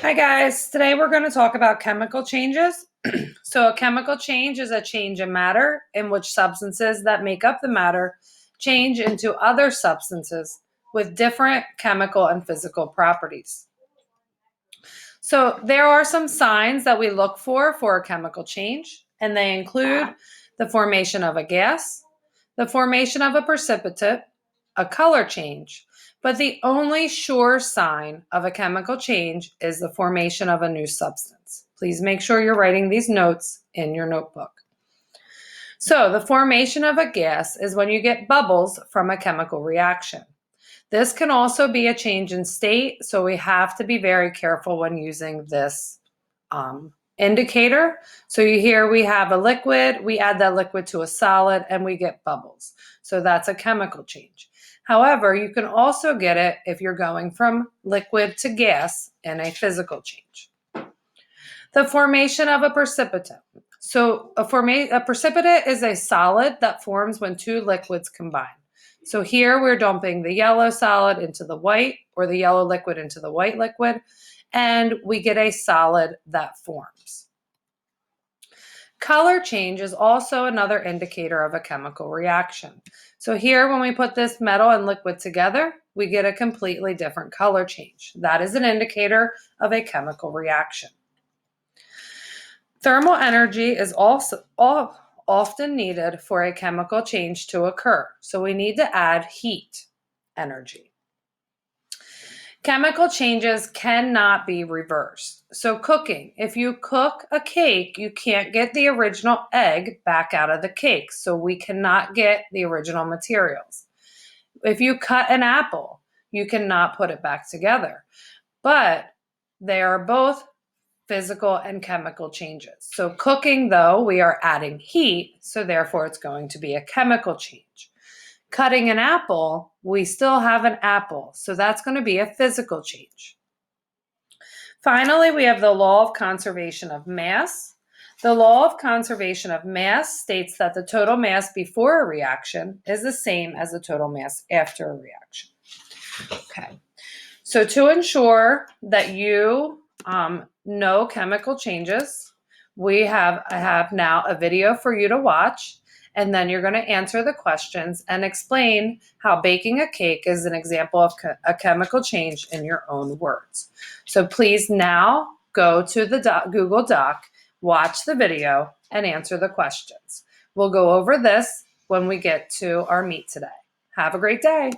Hi guys, today we're going to talk about chemical changes. So a chemical change is a change in matter in which substances that make up the matter change into other substances with different chemical and physical properties. So there are some signs that we look for a chemical change, and they include the formation of a gas, the formation of a precipitate, a color change, but the only sure sign of a chemical change is the formation of a new substance. Please make sure you're writing these notes in your notebook. So the formation of a gas is when you get bubbles from a chemical reaction. This can also be a change in state, so we have to be very careful when using this indicator. So here we have a liquid, we add that liquid to a solid, and we get bubbles. So that's a chemical change. However, you can also get it if you're going from liquid to gas in a physical change. The formation of a precipitate. So a precipitate is a solid that forms when two liquids combine. So here we're dumping the yellow solid into the white, or the yellow liquid into the white liquid, and we get a solid that forms. Color change is also another indicator of a chemical reaction. So here, when we put this metal and liquid together, we get a completely different color change. That is an indicator of a chemical reaction. Thermal energy is also often needed for a chemical change to occur. So we need to add heat energy. Chemical changes cannot be reversed. So cooking, if you cook a cake, you can't get the original egg back out of the cake. So we cannot get the original materials. If you cut an apple, you cannot put it back together. But they are both physical and chemical changes. So cooking, though, we are adding heat, so therefore it's going to be a chemical change. Cutting an apple, we still have an apple, so that's going to be a physical change. Finally, we have the law of conservation of mass. The law of conservation of mass states that the total mass before a reaction is the same as the total mass after a reaction. Okay, so to ensure that you know chemical changes, I have now a video for you to watch, and then you're going to answer the questions and explain how baking a cake is an example of a chemical change in your own words. So please now go to the Google Doc, watch the video, and answer the questions. We'll go over this when we get to our meet today. Have a great day.